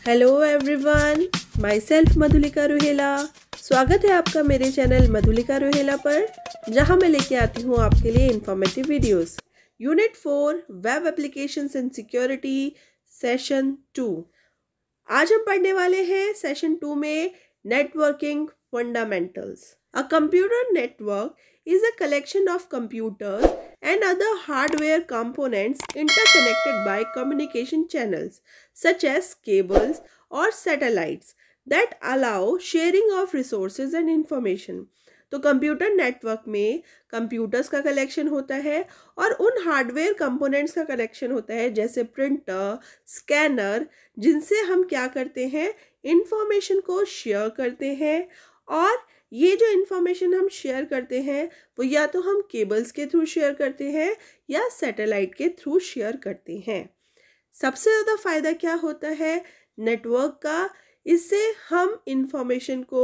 Hello everyone, my self Madhulika Ruhela. स्वागत है आपका मेरे चैनल मधुलिका रुहेला पर, जहां मैं लेके आती हूं आपके लिए informative videos. Unit 4 web applications and security session 2। आज हम पढ़ने वाले हैं सेशन 2 में networking fundamentals. A computer network is a collection of computers and other hardware components interconnected by communication channels such as cables or satellites that allow sharing of resources and information। तो computer network में computers का collection होता है और उन hardware components का collection होता है जैसे प्रिंटर, स्कैनर, जिनसे हम क्या करते हैं, इंफॉर्मेशन को शेयर करते हैं। और ये जो इन्फॉर्मेशन हम शेयर करते हैं वो या तो हम केबल्स के थ्रू शेयर करते हैं या सैटेलाइट के थ्रू शेयर करते हैं। सबसे ज़्यादा फ़ायदा क्या होता है नेटवर्क का? इससे हम इंफॉर्मेशन को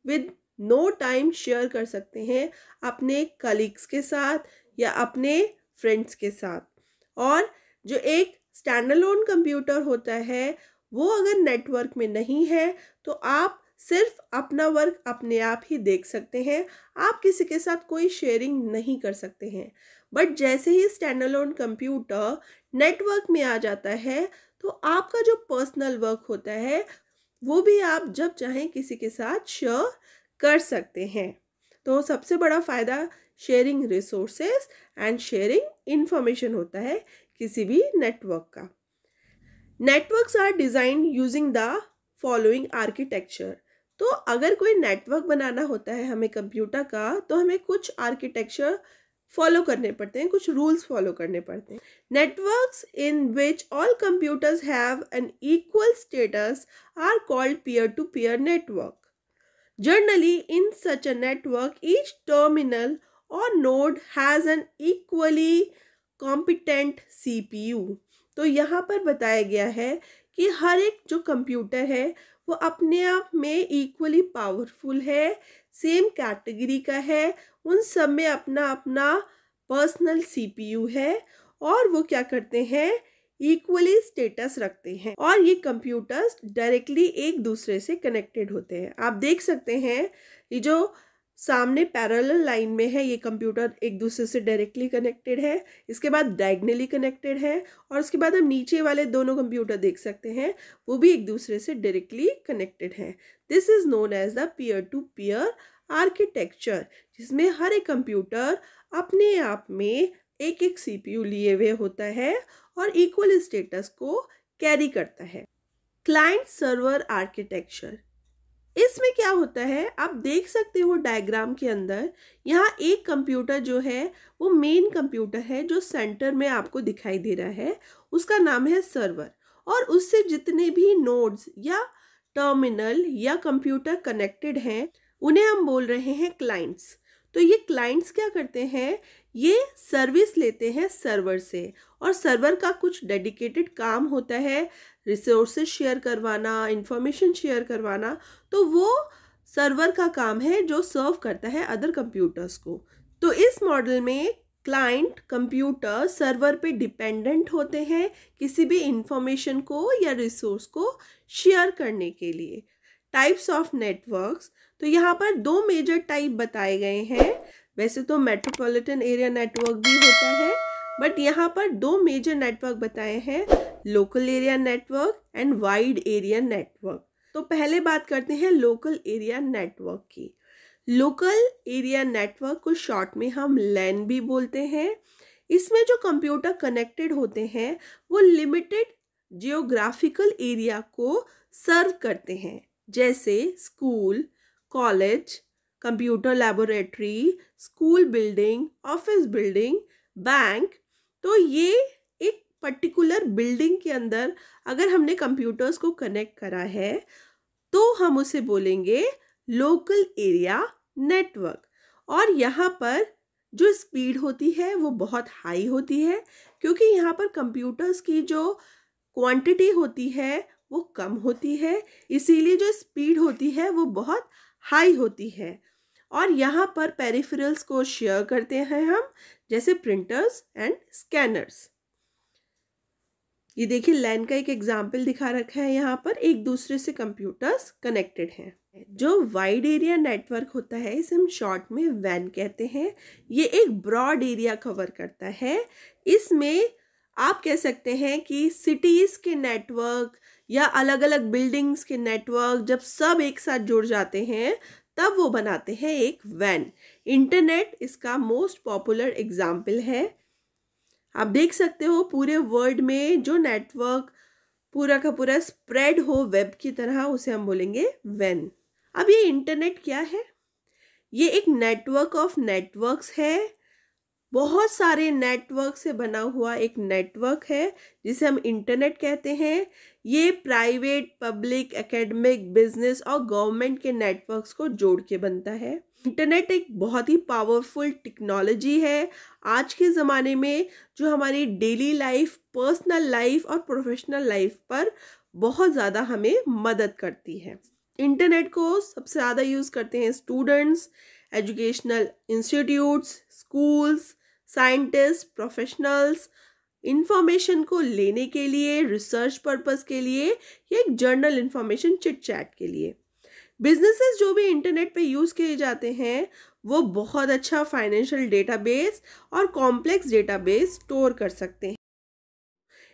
विद नो टाइम शेयर कर सकते हैं अपने कलीग्स के साथ या अपने फ्रेंड्स के साथ। और जो एक स्टैंडअलोन कंप्यूटर होता है वो अगर नेटवर्क में नहीं है तो आप सिर्फ अपना वर्क अपने आप ही देख सकते हैं, आप किसी के साथ कोई शेयरिंग नहीं कर सकते हैं। बट जैसे ही स्टैंडअलोन कंप्यूटर नेटवर्क में आ जाता है तो आपका जो पर्सनल वर्क होता है वो भी आप जब चाहें किसी के साथ शेयर कर सकते हैं। तो सबसे बड़ा फ़ायदा sharing resources and sharing information होता है किसी भी नेटवर्क का। Networks are design using the following architecture. तो अगर कोई नेटवर्क बनाना होता है हमें कंप्यूटर का, तो हमें कुछ आर्किटेक्चर फॉलो करने पड़ते हैं, कुछ रूल्स फॉलो करने पड़ते हैं। Networks in which all computers have an equal status are called peer to peer network. Generally in such a network each terminal और node has an equally competent CPU। तो यहाँ पर बताया गया है कि हर एक जो कंप्यूटर है वो अपने आप में इक्वली पावरफुल है, सेम कैटेगरी का है, उन सब में अपना अपना पर्सनल CPU है और वो क्या करते हैं, इक्वली स्टेटस रखते हैं और ये कंप्यूटर्स डायरेक्टली एक दूसरे से कनेक्टेड होते हैं। आप देख सकते हैं ये जो सामने पैरेलल लाइन में है ये कंप्यूटर एक दूसरे से डायरेक्टली कनेक्टेड है, इसके बाद डायगनली कनेक्टेड है और उसके बाद हम नीचे वाले दोनों कंप्यूटर देख सकते हैं वो भी एक दूसरे से डायरेक्टली कनेक्टेड है। This is known as the peer to peer architecture, जिसमें हर एक कंप्यूटर अपने आप में एक एक CPU लिए हुए होता है और इक्वल स्टेटस को कैरी करता है। क्लाइंट सर्वर आर्किटेक्चर, इसमें क्या होता है आप देख सकते हो डायग्राम के अंदर, यहाँ एक कंप्यूटर जो है वो मेन कंप्यूटर है जो सेंटर में आपको दिखाई दे रहा है, उसका नाम है सर्वर। और उससे जितने भी नोड्स या टर्मिनल या कंप्यूटर कनेक्टेड हैं उन्हें हम बोल रहे हैं क्लाइंट्स। तो ये क्लाइंट्स क्या करते हैं, ये सर्विस लेते हैं सर्वर से और सर्वर का कुछ डेडिकेटेड काम होता है, रिसोर्सेज शेयर करवाना, इंफॉर्मेशन शेयर करवाना। तो वो सर्वर का काम है जो सर्व करता है अदर कंप्यूटर्स को। तो इस मॉडल में क्लाइंट कंप्यूटर सर्वर पे डिपेंडेंट होते हैं किसी भी इंफॉर्मेशन को या रिसोर्स को शेयर करने के लिए। टाइप्स ऑफ नेटवर्क्स, तो यहाँ पर दो मेजर टाइप बताए गए हैं। वैसे तो मेट्रोपॉलिटन एरिया नेटवर्क भी होता है बट यहाँ पर दो मेजर नेटवर्क बताए हैं, local area network and wide area network. तो पहले बात करते हैं लोकल एरिया नेटवर्क की। लोकल एरिया नेटवर्क को शॉर्ट में हम LAN भी बोलते हैं। इसमें जो कंप्यूटर कनेक्टेड होते हैं वो लिमिटेड जियोग्राफिकल एरिया को सर्व करते हैं, जैसे school, college, computer laboratory, school building, office building, bank. तो ये एक पर्टिकुलर बिल्डिंग के अंदर अगर हमने कंप्यूटर्स को कनेक्ट करा है तो हम उसे बोलेंगे लोकल एरिया नेटवर्क। और यहाँ पर जो स्पीड होती है वो बहुत हाई होती है क्योंकि यहाँ पर कंप्यूटर्स की जो क्वांटिटी होती है वो कम होती है, इसीलिए जो स्पीड होती है वो बहुत हाई होती है। और यहाँ पर पेरिफेरल्स को शेयर करते हैं हम, जैसे प्रिंटर्स एंड स्कैनर्स। ये देखिए लैन का एक एग्जाम्पल दिखा रखा है यहाँ पर, एक दूसरे से कंप्यूटर्स कनेक्टेड हैं। जो वाइड एरिया नेटवर्क होता है इसे हम शॉर्ट में वैन कहते हैं। ये एक ब्रॉड एरिया कवर करता है। इसमें आप कह सकते हैं कि सिटीज़ के नेटवर्क या अलग अलग बिल्डिंग्स के नेटवर्क जब सब एक साथ जुड़ जाते हैं तब वो बनाते हैं एक वैन। इंटरनेट इसका मोस्ट पॉपुलर एग्जाम्पल है। आप देख सकते हो पूरे वर्ल्ड में जो नेटवर्क पूरा का पूरा स्प्रेड हो वेब की तरह, उसे हम बोलेंगे वैन। अब ये इंटरनेट क्या है? ये एक नेटवर्क ऑफ नेटवर्क्स है। बहुत सारे नेटवर्क से बना हुआ एक नेटवर्क है जिसे हम इंटरनेट कहते हैं। ये प्राइवेट, पब्लिक, एकेडमिक, बिजनेस और गवर्नमेंट के नेटवर्क्स को जोड़ के बनता है। इंटरनेट एक बहुत ही पावरफुल टेक्नोलॉजी है आज के ज़माने में, जो हमारी डेली लाइफ, पर्सनल लाइफ और प्रोफेशनल लाइफ पर बहुत ज़्यादा हमें मदद करती है। इंटरनेट को सबसे ज़्यादा यूज़ करते हैं students, educational institutes, schools, scientist, professionals, information को लेने के लिए, रिसर्च पर्पस के लिए या एक जर्नल इंफॉर्मेशन चिट चैट के लिए। बिजनेसेस जो भी इंटरनेट पे यूज़ किए जाते हैं वो बहुत अच्छा फाइनेंशियल डेटाबेस और कॉम्प्लेक्स डेटाबेस स्टोर कर सकते हैं।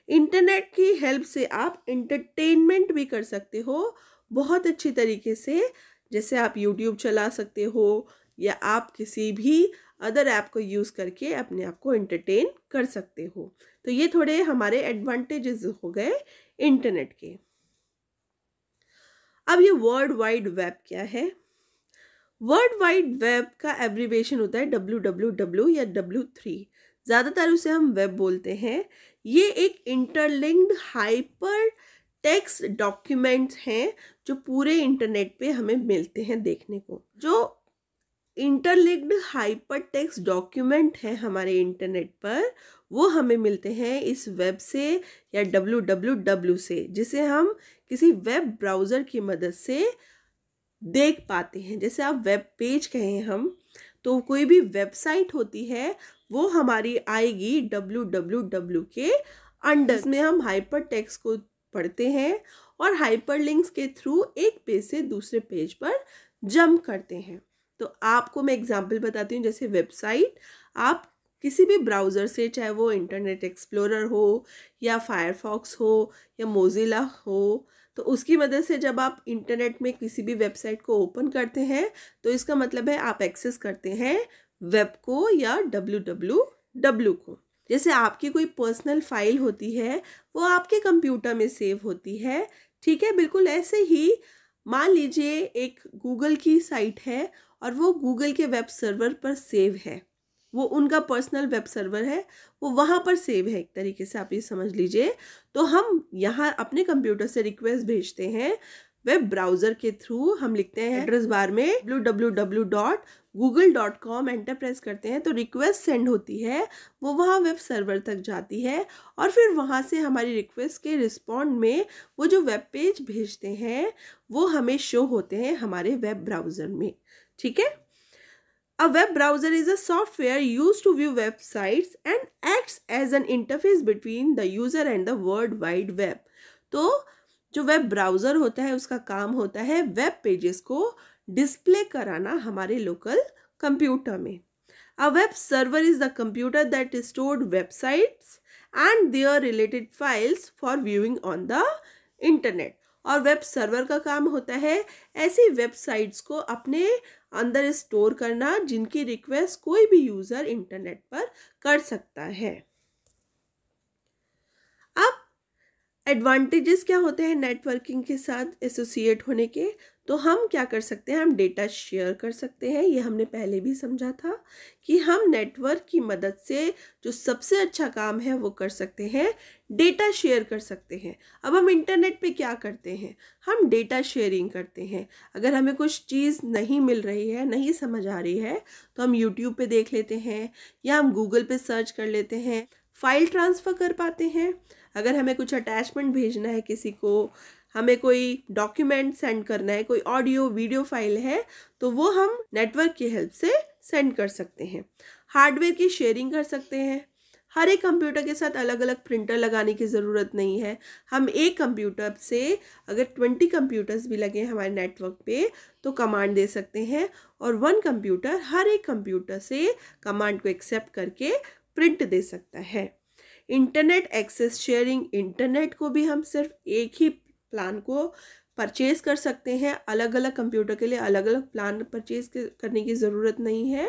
इंटरनेट की हेल्प से आप एंटरटेनमेंट भी कर सकते हो बहुत अच्छी तरीके से, जैसे आप यूट्यूब चला सकते हो या आप किसी भी अदर ऐप को यूज़ करके अपने आप को एंटरटेन कर सकते हो। तो ये थोड़े हमारे एडवांटेजेस हो गए इंटरनेट के। अब ये वर्ल्ड वाइड वेब क्या है? वर्ल्ड वाइड वेब का एब्रीविएशन होता है WWW या W3। ज़्यादातर उसे हम वेब बोलते हैं। ये एक इंटरलिंक्ड हाइपर टेक्स्ट डॉक्यूमेंट्स हैं जो पूरे इंटरनेट पे हमें मिलते हैं देखने को। जो इंटरलिंक्ड हाइपर टेक्स्ट डॉक्यूमेंट है हमारे इंटरनेट पर, वो हमें मिलते हैं इस वेब से या WWW से, जिसे हम किसी वेब ब्राउज़र की मदद से देख पाते हैं। जैसे आप वेब पेज कहें हम, तो कोई भी वेबसाइट होती है वो हमारी आएगी WWW के अंडर। इसमें हम हाइपर टेक्स्ट को पढ़ते हैं और हाइपर लिंक्स के थ्रू एक पेज से दूसरे पेज पर जंप करते हैं। तो आपको मैं एग्जांपल बताती हूँ। जैसे वेबसाइट आप किसी भी ब्राउज़र से, चाहे वो इंटरनेट एक्सप्लोरर हो या फायरफॉक्स हो या मोजिला हो, तो उसकी मदद से जब आप इंटरनेट में किसी भी वेबसाइट को ओपन करते हैं तो इसका मतलब है आप एक्सेस करते हैं वेब को या WWW को। जैसे आपकी कोई पर्सनल फाइल होती है वो आपके कंप्यूटर में सेव होती है, ठीक है। बिल्कुल ऐसे ही मान लीजिए एक गूगल की साइट है और वो गूगल के वेब सर्वर पर सेव है, वो उनका पर्सनल वेब सर्वर है, वो वहाँ पर सेव है, एक तरीके से आप ये समझ लीजिए। तो हम यहाँ अपने कंप्यूटर से रिक्वेस्ट भेजते हैं वेब ब्राउज़र के थ्रू। हम लिखते हैं एड्रेस बार में www.google.com, एंटर प्रेस करते हैं तो रिक्वेस्ट सेंड होती है, वो वहाँ वेब सर्वर तक जाती है और फिर वहाँ से हमारी रिक्वेस्ट के रिस्पॉन्ड में वो जो वेब पेज भेजते हैं वो हमें शो होते हैं हमारे वेब ब्राउज़र में, ठीक है। A web browser is a software used to view websites and acts as an interface between the user and the World Wide Web। तो जो वेब ब्राउज़र होता है उसका काम होता है वेब पेजेस को डिस्प्ले कराना हमारे लोकल कंप्यूटर में। A web server is the computer that stored websites and their related files for viewing on the internet। और वेब सर्वर का काम होता है ऐसी वेबसाइट्स को अपने अंदर स्टोर करना जिनकी रिक्वेस्ट कोई भी यूज़र इंटरनेट पर कर सकता है। अब एडवांटेजेस क्या होते हैं नेटवर्किंग के साथ एसोसिएट होने के? तो हम क्या कर सकते हैं, हम डेटा शेयर कर सकते हैं। ये हमने पहले भी समझा था कि हम नेटवर्क की मदद से जो सबसे अच्छा काम है वो कर सकते हैं, डेटा शेयर कर सकते हैं। अब हम इंटरनेट पे क्या करते हैं, हम डेटा शेयरिंग करते हैं। अगर हमें कुछ चीज़ नहीं मिल रही है, नहीं समझ आ रही है, तो हम यूट्यूब पे देख लेते हैं या हम गूगल पे सर्च कर लेते हैं, फाइल ट्रांसफ़र कर पाते हैं। अगर हमें कुछ अटैचमेंट भेजना है किसी को, हमें कोई डॉक्यूमेंट सेंड करना है, कोई ऑडियो वीडियो फाइल है, तो वो हम नेटवर्क की हेल्प से सेंड कर सकते हैं। हार्डवेयर की शेयरिंग कर सकते हैं। हर एक कंप्यूटर के साथ अलग अलग प्रिंटर लगाने की ज़रूरत नहीं है। हम एक कंप्यूटर से अगर 20 कंप्यूटर्स भी लगे हमारे नेटवर्क पे तो कमांड दे सकते हैं, और 1 कंप्यूटर हर एक कंप्यूटर से कमांड को एक्सेप्ट करके प्रिंट दे सकता है। इंटरनेट एक्सेस शेयरिंग, इंटरनेट को भी हम सिर्फ एक ही प्लान को परचेज़ कर सकते हैं। अलग अलग कंप्यूटर के लिए अलग अलग प्लान परचेज़ करने की ज़रूरत नहीं है,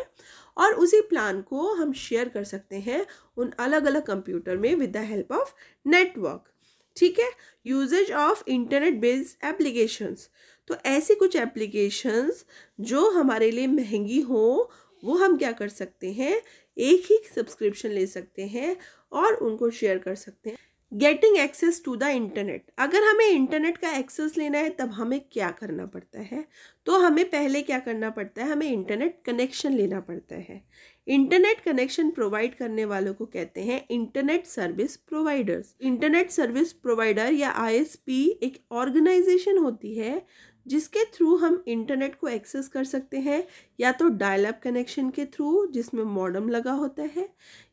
और उसी प्लान को हम शेयर कर सकते हैं उन अलग अलग कंप्यूटर में with the help of network. ठीक है। Usages of internet based applications, तो ऐसी कुछ एप्लीकेशंस जो हमारे लिए महंगी हो वो हम क्या कर सकते हैं, एक ही सब्सक्रिप्शन ले सकते हैं और उनको शेयर कर सकते हैं। Getting access to the internet, अगर हमें इंटरनेट का एक्सेस लेना है तब हमें क्या करना पड़ता है, तो हमें पहले क्या करना पड़ता है, हमें इंटरनेट कनेक्शन लेना पड़ता है। इंटरनेट कनेक्शन प्रोवाइड करने वालों को कहते हैं internet service providers. Internet service provider या ISP एक ऑर्गेनाइजेशन होती है जिसके थ्रू हम इंटरनेट को एक्सेस कर सकते हैं, या तो डायल अप कनेक्शन के थ्रू जिसमें मॉडेम लगा होता है,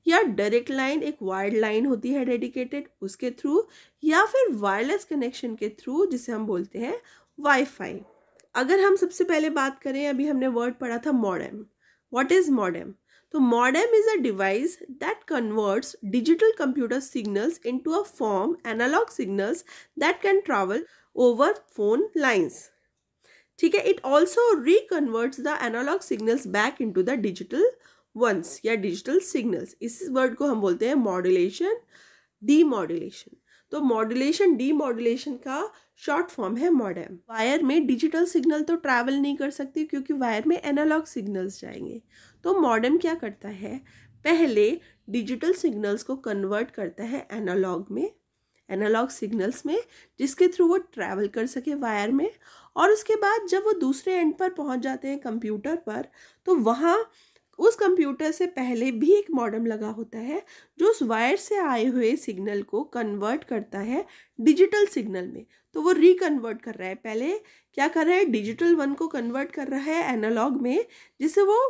या डायरेक्ट लाइन एक वायर्ड लाइन होती है डेडिकेटेड उसके थ्रू, या फिर वायरलेस कनेक्शन के थ्रू जिसे हम बोलते हैं वाईफाई। अगर हम सबसे पहले बात करें, अभी हमने वर्ड पढ़ा था मॉडेम। What is modem? तो modem is a device that converts digital computer signals into a form analog signals that can travel over phone lines. ठीक है। It also reconverts the analog signals back into the digital ones या digital signals. इस word को हम बोलते हैं modulation, demodulation. तो modulation demodulation का शॉर्ट फॉर्म है मॉडेम। वायर में डिजिटल सिग्नल तो ट्रैवल नहीं कर सकती क्योंकि वायर में एनालॉग सिग्नल्स जाएंगे। तो मॉडेम क्या करता है, पहले डिजिटल सिग्नल्स को कन्वर्ट करता है एनालॉग में, एनालॉग सिग्नल्स में, जिसके थ्रू वो ट्रैवल कर सके वायर में, और उसके बाद जब वो दूसरे एंड पर पहुंच जाते हैं कंप्यूटर पर, तो वहाँ उस कंप्यूटर से पहले भी एक मॉडेम लगा होता है जो उस वायर से आए हुए सिग्नल को कन्वर्ट करता है डिजिटल सिग्नल में। तो वो रिकन्वर्ट कर रहा है, पहले क्या कर रहा है, डिजिटल वन को कन्वर्ट कर रहा है एनालॉग में जिससे वो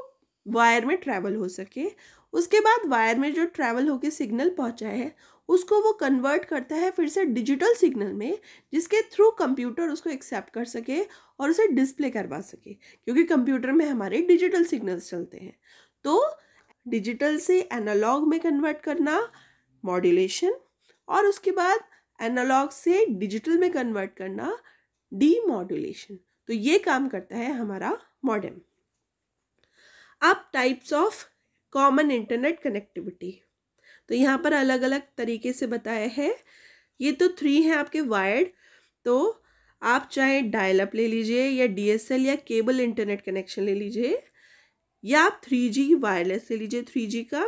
वायर में ट्रैवल हो सके। उसके बाद वायर में जो ट्रैवल होके सिग्नल पहुंचा है उसको वो कन्वर्ट करता है फिर से डिजिटल सिग्नल में, जिसके थ्रू कंप्यूटर उसको एक्सेप्ट कर सके और उसे डिस्प्ले करवा सके, क्योंकि कंप्यूटर में हमारे डिजिटल सिग्नल्स चलते हैं। तो डिजिटल से एनालॉग में कन्वर्ट करना मॉड्यूलेशन, और उसके बाद एनालॉग से डिजिटल में कन्वर्ट करना डीमॉड्यूलेशन। तो ये काम करता है हमारा मॉडेम। अब types of common internet connectivity, तो यहाँ पर अलग अलग तरीके से बताया है। ये तो 3 हैं आपके वायर्ड, तो आप चाहे डायल अप ले लीजिए या DSL या केबल इंटरनेट कनेक्शन ले लीजिए, या आप 3G वायरलेस ले लीजिए 3G का,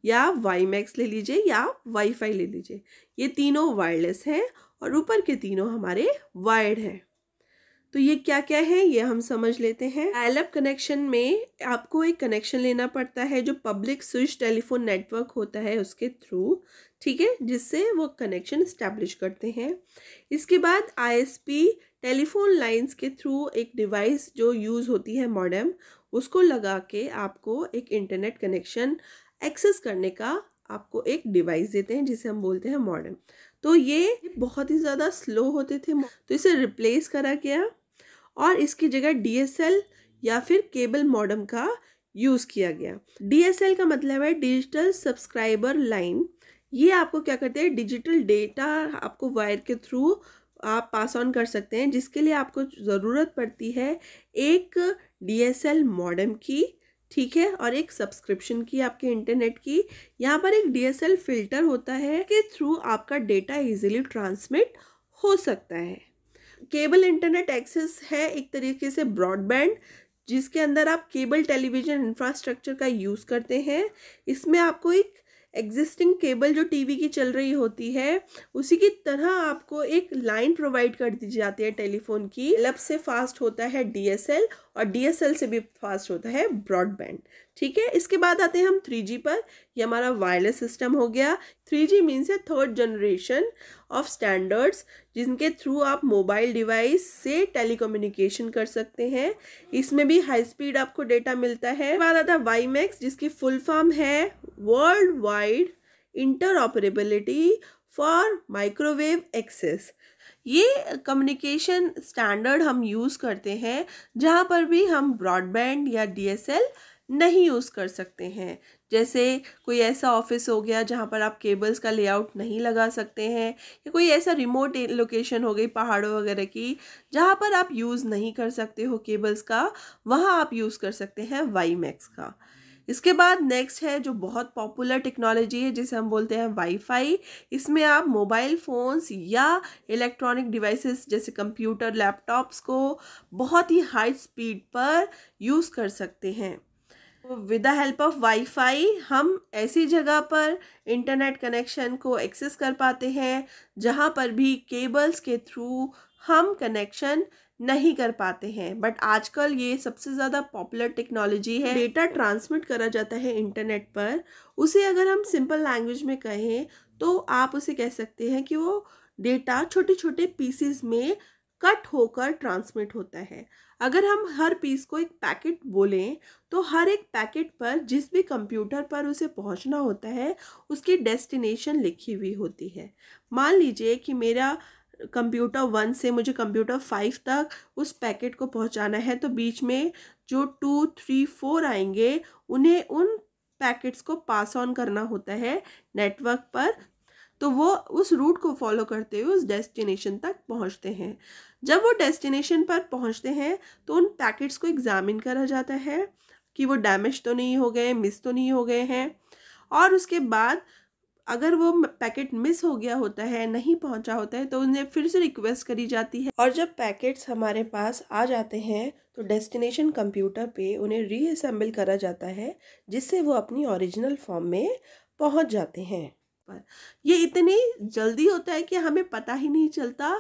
या WiMAX ले लीजिए, या वाईफाई ले लीजिए। ये तीनों वायरलेस हैं और ऊपर के तीनों हमारे वायर्ड हैं। तो ये क्या क्या है ये हम समझ लेते हैं। डायल अप कनेक्शन में आपको एक कनेक्शन लेना पड़ता है जो पब्लिक स्विच टेलीफोन नेटवर्क होता है उसके थ्रू, ठीक है, जिससे वो कनेक्शन इस्टेब्लिश करते हैं। इसके बाद ISP टेलीफोन लाइंस के थ्रू एक डिवाइस जो यूज़ होती है मॉडेम, उसको लगा के आपको एक इंटरनेट कनेक्शन एक्सेस करने का आपको एक डिवाइस देते हैं जिसे हम बोलते हैं मॉडेम। तो ये बहुत ही ज़्यादा स्लो होते थे, तो इसे रिप्लेस करा गया और इसकी जगह DSL या फिर केबल मॉडेम का यूज़ किया गया। DSL का मतलब है डिजिटल सब्सक्राइबर लाइन। ये आपको क्या करते हैं, डिजिटल डेटा आपको वायर के थ्रू आप पास ऑन कर सकते हैं, जिसके लिए आपको ज़रूरत पड़ती है एक DSL मॉडेम की, ठीक है, और एक सब्सक्रिप्शन की आपके इंटरनेट की। यहाँ पर एक DSL फिल्टर होता है के थ्रू आपका डेटा इजीली ट्रांसमिट हो सकता है। केबल इंटरनेट एक्सेस है एक तरीके से ब्रॉडबैंड, जिसके अंदर आप केबल टेलीविज़न इंफ्रास्ट्रक्चर का यूज़ करते हैं। इसमें आपको एक एग्जिस्टिंग केबल जो टीवी की चल रही होती है उसी की तरह आपको एक लाइन प्रोवाइड कर दी जाती है टेलीफोन की। लब से फास्ट होता है DSL और DSL से भी फास्ट होता है ब्रॉडबैंड, ठीक है। इसके बाद आते हैं हम 3G पर। ये हमारा वायरलेस सिस्टम हो गया। 3G मीन्स है 3rd जनरेशन ऑफ स्टैंडर्ड्स, जिनके थ्रू आप मोबाइल डिवाइस से टेलीकम्युनिकेशन कर सकते हैं। इसमें भी हाई स्पीड आपको डेटा मिलता है। बाद आता है WiMAX, जिसकी फुल फॉर्म है world wide interoperability for microwave access. ये कम्युनिकेशन स्टैंडर्ड हम यूज़ करते हैं जहाँ पर भी हम ब्रॉडबैंड या DSL नहीं यूज़ कर सकते हैं। जैसे कोई ऐसा ऑफिस हो गया जहाँ पर आप केबल्स का लेआउट नहीं लगा सकते हैं, या कोई ऐसा रिमोट लोकेशन हो गई पहाड़ों वगैरह की जहाँ पर आप यूज़ नहीं कर सकते हो केबल्स का, वहाँ आप यूज़ कर सकते हैं वाईमैक्स का। इसके बाद नेक्स्ट है जो बहुत पॉपुलर टेक्नोलॉजी है जिसे हम बोलते हैं वाईफाई। इसमें आप मोबाइल फ़ोन्स या इलेक्ट्रॉनिक डिवाइसेस जैसे कंप्यूटर, लैपटॉप्स को बहुत ही हाई स्पीड पर यूज़ कर सकते हैं। With the help of wifi हम ऐसी जगह पर इंटरनेट कनेक्शन को एक्सेस कर पाते हैं जहाँ पर भी केबल्स के थ्रू हम कनेक्शन नहीं कर पाते हैं। बट आजकल ये सबसे ज़्यादा पॉपुलर टेक्नोलॉजी है। डेटा ट्रांसमिट करा जाता है इंटरनेट पर, उसे अगर हम सिंपल लैंग्वेज में कहें तो आप उसे कह सकते हैं कि वो डेटा छोटे छोटे पीसेस में कट होकर ट्रांसमिट होता है। अगर हम हर पीस को एक पैकेट बोलें तो हर एक पैकेट पर जिस भी कंप्यूटर पर उसे पहुंचना होता है उसकी डेस्टिनेशन लिखी हुई होती है। मान लीजिए कि मेरा कंप्यूटर 1 से मुझे कंप्यूटर 5 तक उस पैकेट को पहुंचाना है, तो बीच में जो 2, 3, 4 आएंगे उन्हें उन पैकेट्स को पास ऑन करना होता है नेटवर्क पर, तो वो उस रूट को फॉलो करते हुए उस डेस्टिनेशन तक पहुंचते हैं। जब वो डेस्टिनेशन पर पहुंचते हैं तो उन पैकेट्स को एग्जामिन करा जाता है कि वो डैमेज तो नहीं हो गए, मिस तो नहीं हो गए हैं, और उसके बाद अगर वो पैकेट मिस हो गया होता है, नहीं पहुंचा होता है, तो उन्हें फिर से रिक्वेस्ट करी जाती है। और जब पैकेट्स हमारे पास आ जाते हैं तो डेस्टिनेशन कंप्यूटर पे उन्हें रीअसेंबल करा जाता है जिससे वो अपनी ओरिजिनल फॉर्म में पहुंच जाते हैं। ये इतनी जल्दी होता है कि हमें पता ही नहीं चलता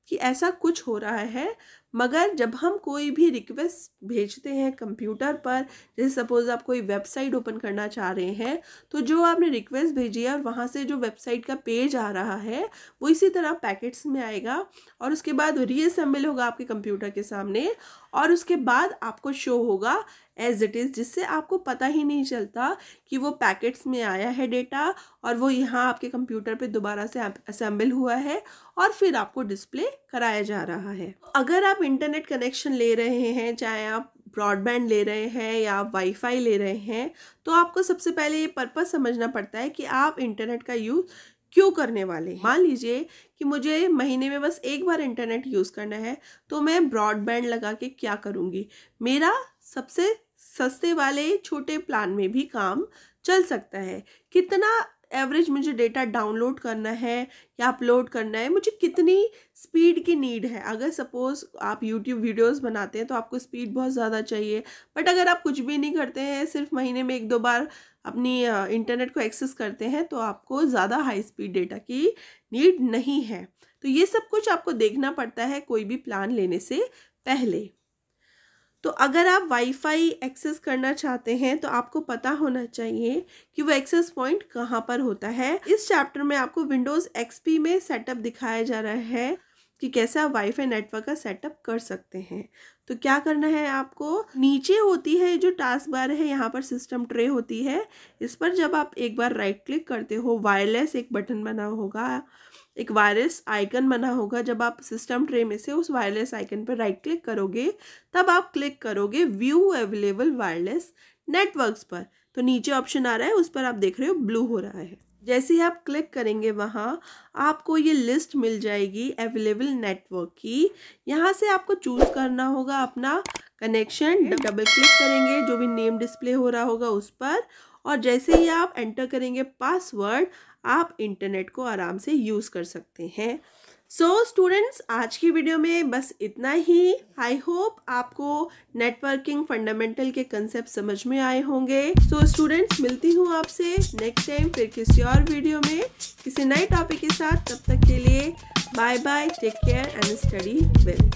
कि ऐसा कुछ हो रहा है। मगर जब हम कोई भी रिक्वेस्ट भेजते हैं कंप्यूटर पर, जैसे सपोज आप कोई वेबसाइट ओपन करना चाह रहे हैं, तो जो आपने रिक्वेस्ट भेजी है और वहाँ से जो वेबसाइट का पेज आ रहा है वो इसी तरह पैकेट्स में आएगा और उसके बाद रीअसेंबल होगा आपके कंप्यूटर के सामने, और उसके बाद आपको शो होगा एज इट इज़, जिससे आपको पता ही नहीं चलता कि वो पैकेट्स में आया है डेटा और वो यहाँ आपके कंप्यूटर पे दोबारा से असेंबल हुआ है और फिर आपको डिस्प्ले कराया जा रहा है। अगर आप इंटरनेट कनेक्शन ले रहे हैं, चाहे आप ब्रॉडबैंड ले रहे हैं या आप वाईफाई ले रहे हैं, तो आपको सबसे पहले ये पर्पस समझना पड़ता है कि आप इंटरनेट का यूज़ क्यों करने वाले हैं। मान लीजिए कि मुझे महीने में बस एक बार इंटरनेट यूज़ करना है, तो मैं ब्रॉडबैंड लगा के क्या करूँगी, मेरा सबसे सस्ते वाले छोटे प्लान में भी काम चल सकता है। कितना एवरेज मुझे डेटा डाउनलोड करना है या अपलोड करना है, मुझे कितनी स्पीड की नीड है। अगर सपोज़ आप यूट्यूब वीडियोस बनाते हैं तो आपको स्पीड बहुत ज़्यादा चाहिए, बट अगर आप कुछ भी नहीं करते हैं, सिर्फ महीने में 1-2 बार अपनी इंटरनेट को एक्सेस करते हैं, तो आपको ज़्यादा हाई स्पीड डेटा की नीड नहीं है। तो ये सब कुछ आपको देखना पड़ता है कोई भी प्लान लेने से पहले। तो अगर आप वाईफाई एक्सेस करना चाहते हैं तो आपको पता होना चाहिए कि वो एक्सेस पॉइंट कहाँ पर होता है। इस चैप्टर में आपको विंडोज़ XP में सेटअप दिखाया जा रहा है कि कैसे आप वाईफाई नेटवर्क का सेटअप कर सकते हैं। तो क्या करना है, आपको नीचे होती है जो टास्क बार है, यहाँ पर सिस्टम ट्रे होती है, इस पर जब आप एक बार राइट क्लिक करते हो, वायरलेस एक बटन बना होगा, एक वायरलेस आइकन बना होगा। जब आप सिस्टम ट्रे में से उस वायरलेस आइकन पर राइट क्लिक करोगे तब आप क्लिक करोगे व्यू अवेलेबल वायरलेस नेटवर्क्स पर, तो नीचे ऑप्शन आ रहा है, उस पर आप देख रहे हो ब्लू हो रहा है। जैसे ही आप क्लिक करेंगे वहाँ आपको ये लिस्ट मिल जाएगी अवेलेबल नेटवर्क की। यहाँ से आपको चूज़ करना होगा अपना कनेक्शन। डबल क्लिक करेंगे जो भी नेम डिस्प्ले हो रहा होगा उस पर, और जैसे ही आप एंटर करेंगे पासवर्ड, आप इंटरनेट को आराम से यूज़ कर सकते हैं। सो स्टूडेंट्स, आज की वीडियो में बस इतना ही। आई होप आपको नेटवर्किंग फंडामेंटल के कंसेप्ट समझ में आए होंगे। सो स्टूडेंट्स, मिलती हूँ आपसे नेक्स्ट टाइम फिर किसी और वीडियो में किसी नए टॉपिक के साथ। तब तक के लिए bye bye, take care and study well.